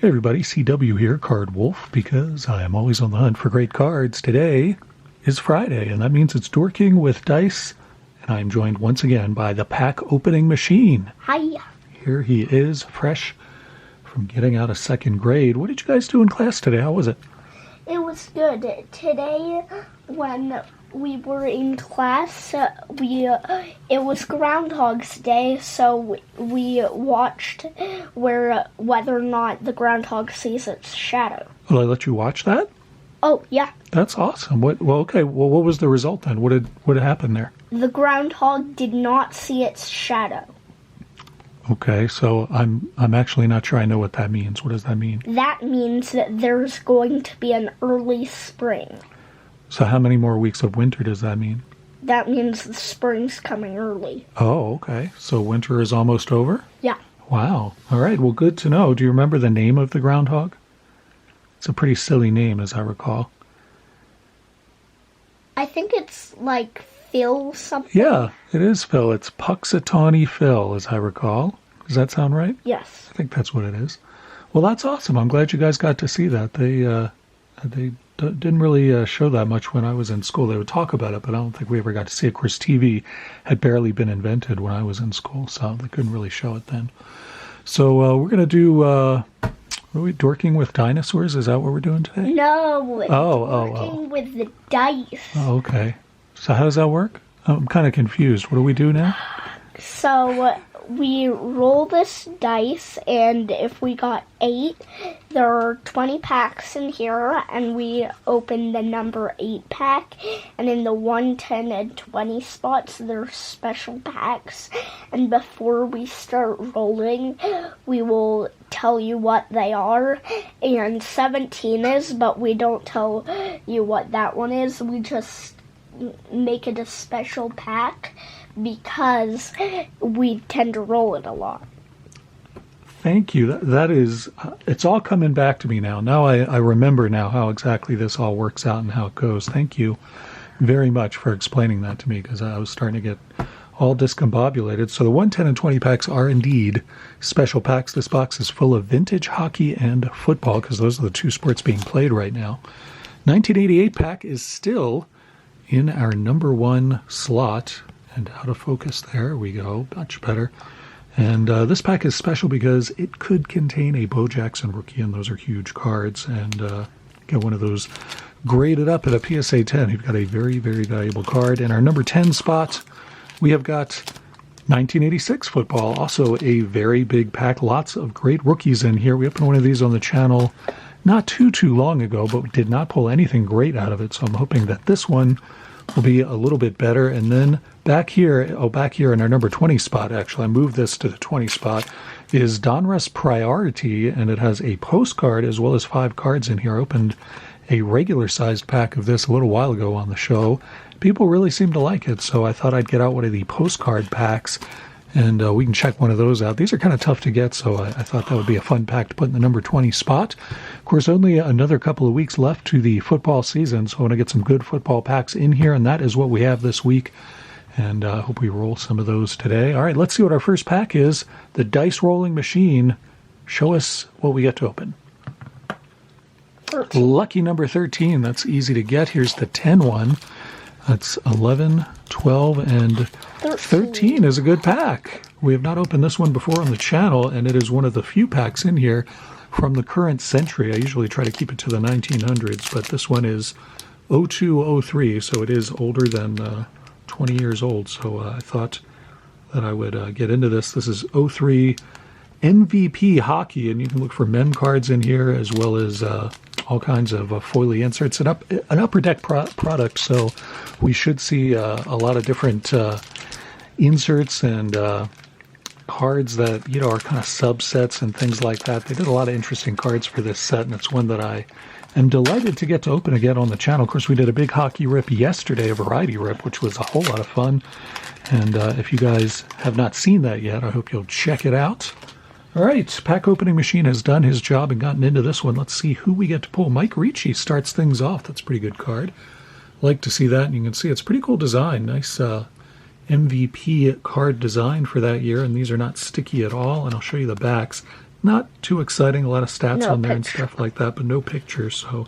Hey everybody, CW here, Card Wolf, because I am always on the hunt for great cards. Today is Friday, and that means it's Dorking with dice, and I'm joined once again by the pack opening machine. Hi. Here he is, fresh from getting out of second grade. What did you guys do in class today? How was it? It was good. Today, when we were in class, it was Groundhog's Day, so we watched whether or not the groundhog sees its shadow. Will I let you watch that? Oh, yeah. That's awesome. What was the result then? What happened there? The groundhog did not see its shadow. Okay, so I'm actually not sure I know what that means. What does that mean? That means that there's going to be an early spring. So how many more weeks of winter does that mean? That means the spring's coming early. Oh, okay. So winter is almost over? Yeah. Wow. All right. Well, good to know. Do you remember the name of the groundhog? It's a pretty silly name, as I recall. I think it's like Phil something. Yeah, it is Phil. It's Puxatawny Phil, as I recall. Does that sound right? Yes. I think that's what it is. Well, that's awesome. I'm glad you guys got to see that. They didn't really show that much when I was in school. They would talk about it, but I don't think we ever got to see it. Of course, TV had barely been invented when I was in school, so they couldn't really show it then. So we're going to do, what are we, Dorking with dinosaurs? Is that what we're doing today? No, working with the dice. Oh, okay. So how does that work? I'm kind of confused. What do we do now? So we roll this dice, and if we got 8, there are 20 packs in here, and we open the number 8 pack, and in the 1, 10, and 20 spots, there's special packs, and before we start rolling, we will tell you what they are, and 17 is, but we don't tell you what that one is. We just make it a special pack because we tend to roll it a lot. Thank you. That is, it's all coming back to me now. Now I remember now how exactly this all works out and how it goes. Thank you very much for explaining that to me, because I was starting to get all discombobulated. So the 1, 10, and 20 packs are indeed special packs. This box is full of vintage hockey and football, because those are the two sports being played right now. 1988 pack is still in our number 1 slot. And out of focus, there we go, much better. And this pack is special because it could contain a Bo Jackson rookie, and those are huge cards. And get one of those graded up at a PSA 10. You've got a very, very valuable card. In our number 10 spot, we have got 1986 football, also a very big pack. Lots of great rookies in here. We opened one of these on the channel not too long ago, but we did not pull anything great out of it. So I'm hoping that this one will be a little bit better. And then back here in our number 20 spot, actually, I moved this to the 20 spot, is Donruss Priority, and it has a postcard as well as 5 cards in here. I opened a regular-sized pack of this a little while ago on the show. People really seem to like it, so I thought I'd get out one of the postcard packs, and we can check one of those out. These are kind of tough to get, so I thought that would be a fun pack to put in the number 20 spot. Of course, only another couple of weeks left to the football season, so I want to get some good football packs in here, and that is what we have this week. And I hope we roll some of those today. All right, let's see what our first pack is. The dice rolling machine. Show us what we get to open. 13. Lucky number 13. That's easy to get. Here's the 10 one. That's 11, 12, and 13 is a good pack. We have not opened this one before on the channel, and it is one of the few packs in here from the current century. I usually try to keep it to the 1900s, but this one is 0203, so it is older than 20 years old. So I thought that I would get into this. This is 03 MVP hockey, and you can look for mem cards in here as well as all kinds of foily inserts. An upper deck product, so we should see a lot of different inserts and cards that are kind of subsets and things like that. They did a lot of interesting cards for this set, and it's one that I am delighted to get to open again on the channel. Of course, we did a big hockey rip yesterday, a variety rip, which was a whole lot of fun. And if you guys have not seen that yet, I hope you'll check it out. All right, pack opening machine has done his job and gotten into this one. Let's see who we get to pull. Mike Ricci starts things off. That's a pretty good card. Like to see that, and you can see it's pretty cool design. Nice MVP card design for that year, and these are not sticky at all. And I'll show you the backs. Not too exciting. A lot of stats No on there and picture. stuff like that, but no pictures, so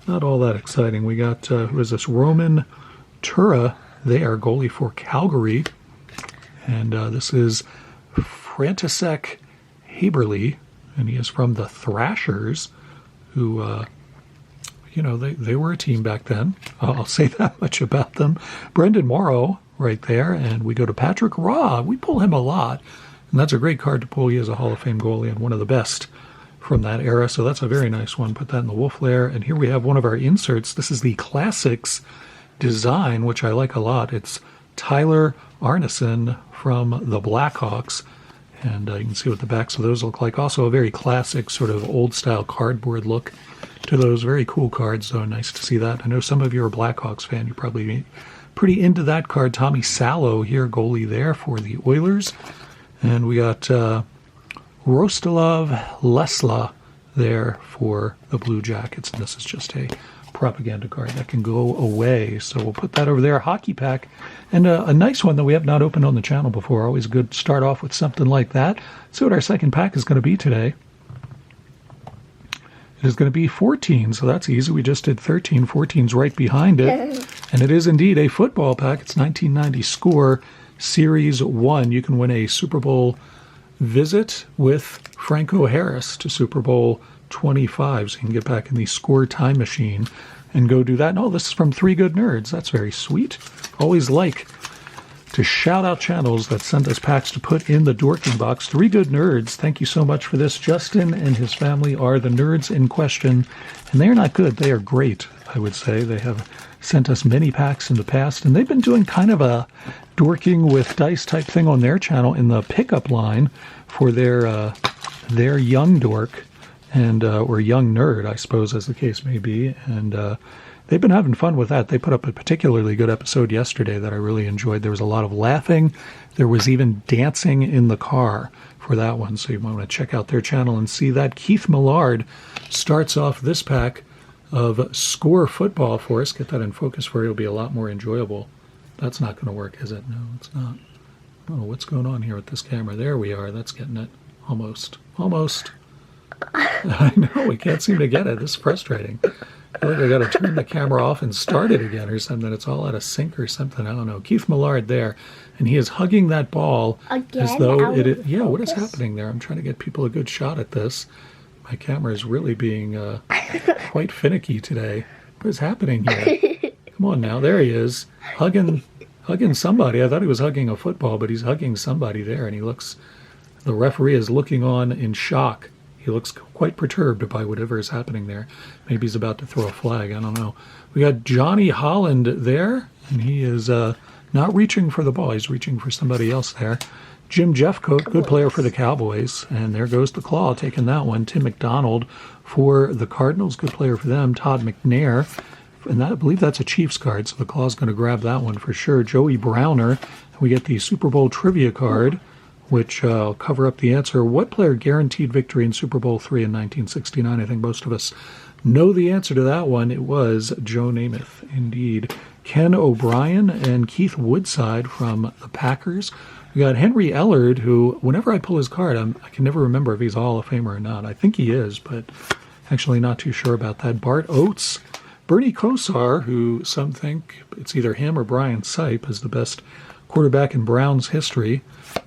not all that exciting. We got, who is this? Roman Tura there, goalie for Calgary. And this is František Haberle, and he is from the Thrashers, who, they were a team back then. I'll say that much about them. Brendan Morrow right there, and we go to Patrick Raw. We pull him a lot, and that's a great card to pull. He is a Hall of Fame goalie and one of the best from that era, so that's a very nice one. Put that in the wolf lair. And here we have one of our inserts. This is the Classics design, which I like a lot. It's Tyler Arneson from the Blackhawks, and you can see what the backs of those look like. Also a very classic sort of old-style cardboard look to those. Very cool cards, so nice to see that. I know some of you are Blackhawks fan. You're probably pretty into that card. Tommy Salo here, goalie there for the Oilers. And we got Rostilov Lesla there for the Blue Jackets. And this is just a propaganda card that can go away. So we'll put that over there. Hockey pack. And a nice one that we have not opened on the channel before. Always good to start off with something like that. See what our second pack is going to be today. It is going to be 14, so that's easy. We just did 13. 14's right behind it. And it is indeed a football pack. It's 1990 Score Series 1. You can win a Super Bowl visit with Franco Harris to Super Bowl 25. So you can get back in the Score time machine and go do that. And, oh, this is from Three Good Nerds. That's very sweet. Always like to shout out channels that send us packs to put in the Dorking box. Three Good Nerds, thank you so much for this. Justin and his family are the nerds in question, and they are not good. They are great, I would say. They have sent us many packs in the past, and they've been doing kind of a Dorking with Dice type thing on their channel in the pickup line for their young dork and or young nerd, I suppose, as the case may be. And they've been having fun with that. They put up a particularly good episode yesterday that I really enjoyed. There was a lot of laughing. There was even dancing in the car for that one. So you might want to check out their channel and see that. Keith Millard starts off this pack of Score football for us. Get that in focus for you. It'll be a lot more enjoyable. That's not going to work, is it? No, it's not. Oh, what's going on here with this camera? There we are. That's getting it. Almost. I know. We can't seem to get it. This is frustrating. I feel like I got to turn the camera off and start it again or something. It's all out of sync or something. I don't know. Keith Millard there, and he is hugging that ball Again, as though it is. Yeah, focus? what is happening there? I'm trying to get people a good shot at this. My camera is really being quite finicky today. What is happening here? Come on now. There he is, hugging somebody. I thought he was hugging a football, but he's hugging somebody there, and he looks. The referee is looking on in shock. He looks quite perturbed by whatever is happening there. Maybe he's about to throw a flag. I don't know. We got Johnny Holland there, and he is not reaching for the ball. He's reaching for somebody else there. Jim Jeffcoat, good player for the Cowboys. And there goes the claw, taking that one. Tim McDonald for the Cardinals, good player for them. Todd McNair, and that, I believe that's a Chiefs card, so the claw's going to grab that one for sure. Joey Browner. We get the Super Bowl trivia card, which I'll cover up the answer. What player guaranteed victory in Super Bowl III in 1969? I think most of us know the answer to that one. It was Joe Namath, indeed. Ken O'Brien and Keith Woodside from the Packers. We got Henry Ellard, who, whenever I pull his card, I can never remember if he's a Hall of Famer or not. I think he is, but actually not too sure about that. Bart Oates. Bernie Kosar, who some think it's either him or Brian Sipe, is the best quarterback in Browns history.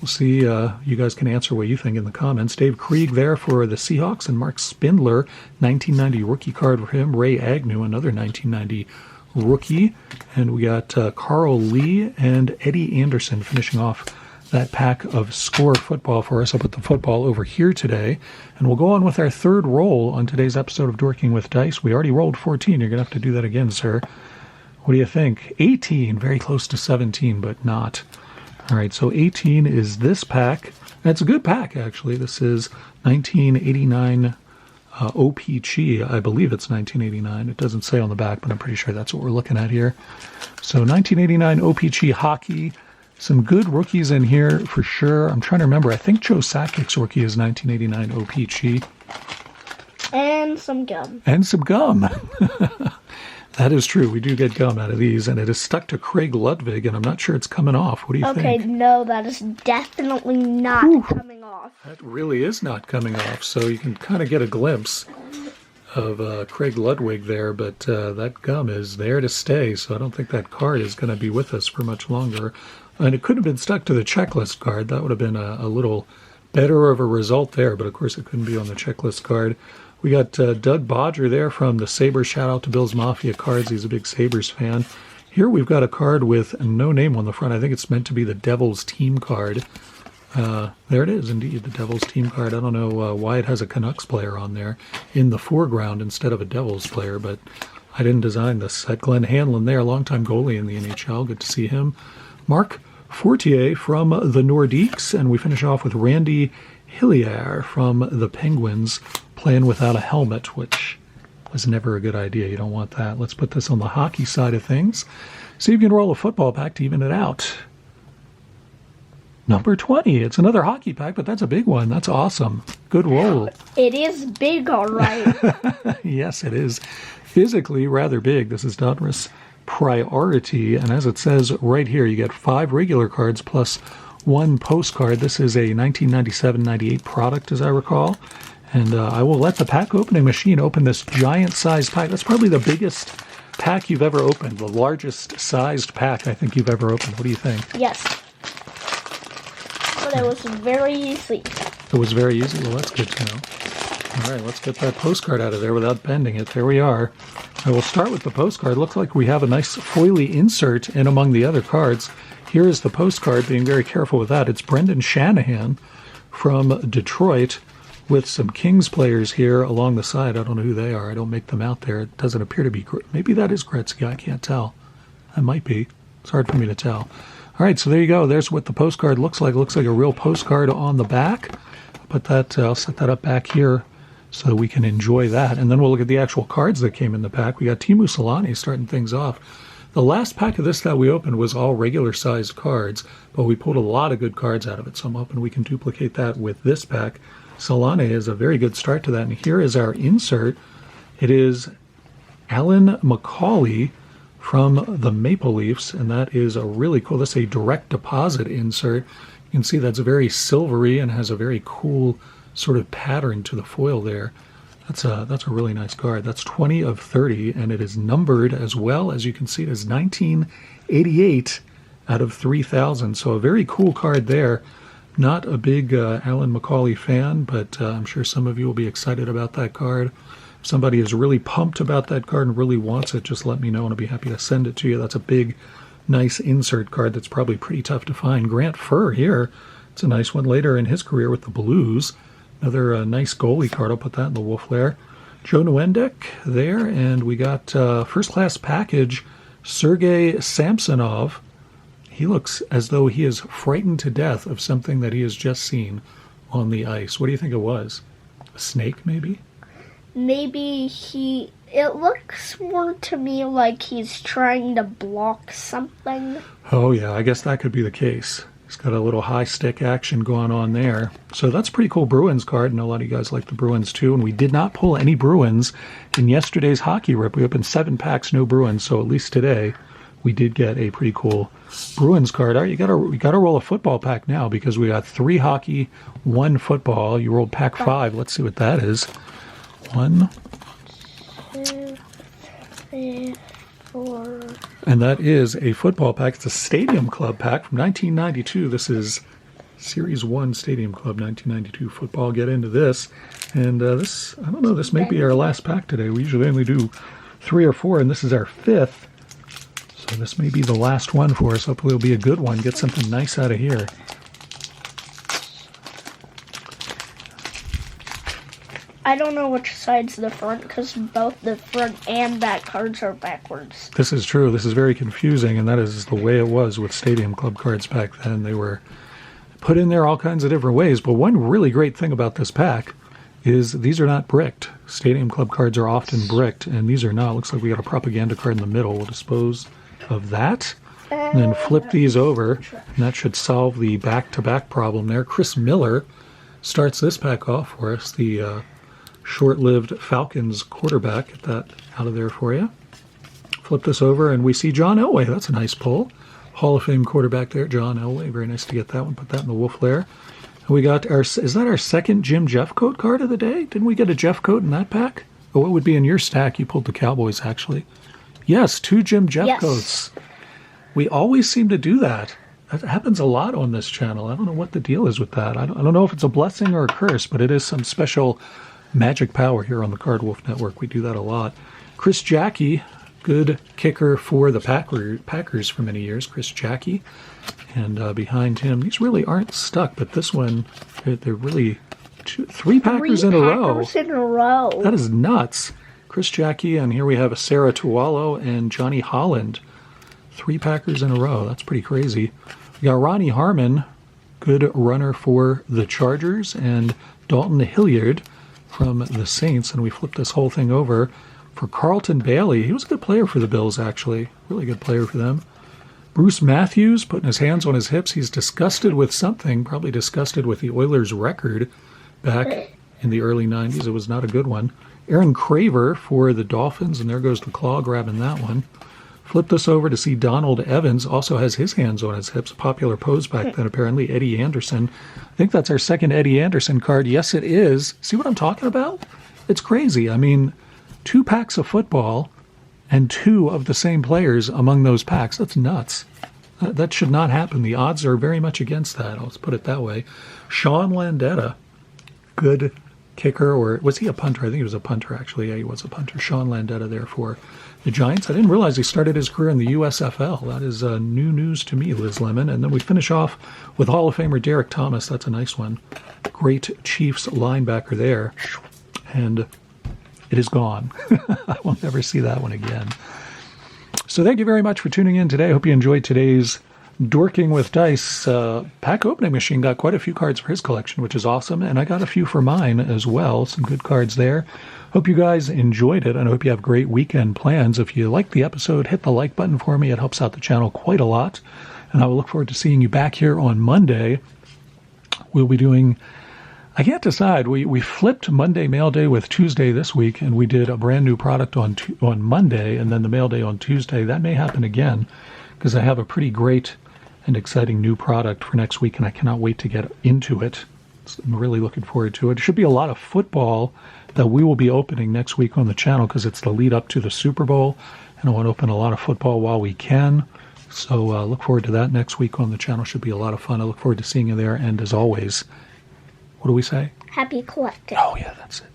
We'll see. You guys can answer what you think in the comments. Dave Krieg there for the Seahawks, and Mark Spindler, 1990 rookie card for him. Ray Agnew, another 1990 rookie. And we got Carl Lee and Eddie Anderson finishing off that pack of Score football for us. I'll put the football over here today. And we'll go on with our third roll on today's episode of Dorking with Dice. We already rolled 14. You're going to have to do that again, sir. What do you think? 18, very close to 17, but not. All right, so 18 is this pack. And it's a good pack, actually. This is 1989 OPG. I believe it's 1989. It doesn't say on the back, but I'm pretty sure that's what we're looking at here. So 1989 OPG hockey. Some good rookies in here for sure. I'm trying to remember. I think Joe Sakic's rookie is 1989 OPG. And some gum. And some gum. That is true. We do get gum out of these, and it is stuck to Craig Ludwig, and I'm not sure it's coming off. What do you think? Okay, no, that is definitely not coming off. That really is not coming off, so you can kind of get a glimpse of Craig Ludwig there, but that gum is there to stay, so I don't think that card is going to be with us for much longer. And it could have been stuck to the checklist card. That would have been a little better of a result there, but of course it couldn't be on the checklist card. We got Doug Bodger there from the Sabres. Shout out to Bill's Mafia Cards. He's a big Sabres fan. Here we've got a card with no name on the front. I think it's meant to be the Devils team card. There it is, indeed, the Devils team card. I don't know why it has a Canucks player on there in the foreground instead of a Devils player, but I didn't design this. At Glenn Hanlon there, longtime goalie in the NHL. Good to see him. Mark Fortier from the Nordiques, and we finish off with Randy Hillier from the Penguins, playing without a helmet, which was never a good idea. You don't want that. Let's put this on the hockey side of things. See if you can roll a football pack to even it out. Number 20. It's another hockey pack, but that's a big one. That's awesome. Good roll. It is big, all right. Yes, it is physically rather big. This is Donruss Priority, and as it says right here, you get 5 regular cards plus 1 postcard. This is a 1997-98 product, as I recall. And I will let the pack opening machine open this giant-sized pack. That's probably the biggest pack you've ever opened, the largest sized pack I think you've ever opened. What do you think? Yes. But it was very easy. It was very easy? Well, that's good to know. All right, let's get that postcard out of there without bending it. There we are. I will start with the postcard. Looks like we have a nice foily insert in among the other cards. Here is the postcard, being very careful with that. It's Brendan Shanahan from Detroit with some Kings players here along the side. I don't know who they are. I don't make them out there. It doesn't appear to be. Maybe that is Gretzky. I can't tell. That might be. It's hard for me to tell. All right, so there you go. There's what the postcard looks like. It looks like a real postcard on the back. I'll set that up back here so we can enjoy that. And then we'll look at the actual cards that came in the pack. We got Teemu Selanne starting things off. The last pack of this that we opened was all regular-sized cards, but we pulled a lot of good cards out of it, so I'm hoping we can duplicate that with this pack. Selanne is a very good start to that, and here is our insert. It is Alan McCauley from the Maple Leafs, and that is a really cool, this is a direct deposit insert. You can see that's very silvery and has a very cool sort of pattern to the foil there. That's a really nice card. That's 20 of 30, and it is numbered as well. As you can see, it is 1988 out of 3,000. So a very cool card there. Not a big Alan McCauley fan, but I'm sure some of you will be excited about that card. If somebody is really pumped about that card and really wants it, just let me know, and I'll be happy to send it to you. That's a big, nice insert card that's probably pretty tough to find. Grant Furr here. It's a nice one later in his career with the Blues. Another nice goalie card. I'll put that in the Wolf lair. Joe Nwendek there, and we got first-class package Sergei Samsonov. He looks as though he is frightened to death of something that he has just seen on the ice. What do you think it was? A snake, maybe? Maybe it looks more to me like he's trying to block something. Oh, yeah, I guess that could be the case. He's got a little high stick action going on there. So that's a pretty cool Bruins card, and a lot of you guys like the Bruins too. And we did not pull any Bruins in yesterday's hockey rip. We opened 7 packs, no Bruins, so at least today we did get a pretty cool Bruins card. All right, you gotta roll a football pack now because we got 3 hockey, 1 football. You rolled pack 5. Let's see what that is. 1, 2, 3, 4. And that is a football pack. It's a Stadium Club pack from 1992. This is Series 1 Stadium Club 1992 football. Get into this. And this, I don't know, this may be our last pack today. We usually only do 3 or 4, and this is our 5th. So this may be the last one for us. Hopefully it'll be a good one. Get something nice out of here. I don't know which side's the front because both the front and back cards are backwards. This is true. This is very confusing, and that is the way it was with Stadium Club cards back then. They were put in there all kinds of different ways, but one really great thing about this pack is these are not bricked. Stadium Club cards are often bricked, and these are not. Looks like we got a propaganda card in the middle. We'll dispose of that, and then flip these over, and that should solve the back-to-back problem there. Chris Miller starts this pack off for us, the short-lived Falcons quarterback. Get that out of there for you. Flip this over, and we see John Elway. That's a nice pull. Hall of Fame quarterback there, John Elway. Very nice to get that one. Put that in the wolf lair. And we got is that our second Jim Jeffcoat card of the day? Didn't we get a Jeffcoat in that pack? Or what would be in your stack? You pulled the Cowboys, actually. Yes, 2 Jim Jeffcoats. Yes. We always seem to do that. That happens a lot on this channel. I don't know what the deal is with that. I don't know if it's a blessing or a curse, but it is some special magic power here on the Card Wolf Network. We do that a lot. Chris Jackie, good kicker for the Packers for many years. Chris Jackie. And behind him, these really aren't stuck, but this one, they're really 3 Packers in a row. 3 Packers in a row. That is nuts. Chris Jackie, and here we have a Sarah Tuwalo and Johnny Holland. 3 Packers in a row. That's pretty crazy. We got Ronnie Harmon, good runner for the Chargers, and Dalton Hilliard from the Saints. And we flipped this whole thing over for Carlton Bailey. He was a good player for the Bills, actually. Really good player for them. Bruce Matthews, putting his hands on his hips. He's disgusted with something, probably disgusted with the Oilers' record back in the early 90s. It was not a good one. Aaron Craver for the Dolphins, and there goes the claw grabbing that one. Flip this over to see Donald Evans, also has his hands on his hips. Popular pose back then, apparently. Eddie Anderson. I think that's our second Eddie Anderson card. Yes, it is. See what I'm talking about? It's crazy. I mean, 2 packs of football and 2 of the same players among those packs. That's nuts. That should not happen. The odds are very much against that. Let's put it that way. Sean Landetta, good kicker, or was he a punter? I think he was a punter, actually. Yeah, he was a punter. Sean Landetta there for the Giants. I didn't realize he started his career in the USFL. That is new news to me, Liz Lemon. And then we finish off with Hall of Famer Derek Thomas. That's a nice one. Great Chiefs linebacker there. And it is gone. I will never see that one again. So thank you very much for tuning in today. I hope you enjoyed today's Dorking with Dice pack opening machine. Got quite a few cards for his collection, which is awesome. And I got a few for mine as well. Some good cards there. Hope you guys enjoyed it, and I hope you have great weekend plans. If you liked the episode, hit the like button for me. It helps out the channel quite a lot. And I will look forward to seeing you back here on Monday. We'll be doing, I can't decide. We flipped Monday Mail Day with Tuesday this week, and we did a brand new product on Monday, and then the Mail Day on Tuesday. That may happen again, because I have a pretty great and exciting new product for next week, and I cannot wait to get into it. I'm really looking forward to it. It should be a lot of football that we will be opening next week on the channel, because it's the lead up to the Super Bowl, and I want to open a lot of football while we can. So look forward to that next week on the channel. Should be a lot of fun. I look forward to seeing you there. And as always, what do we say? Happy collecting. Oh, yeah, that's it.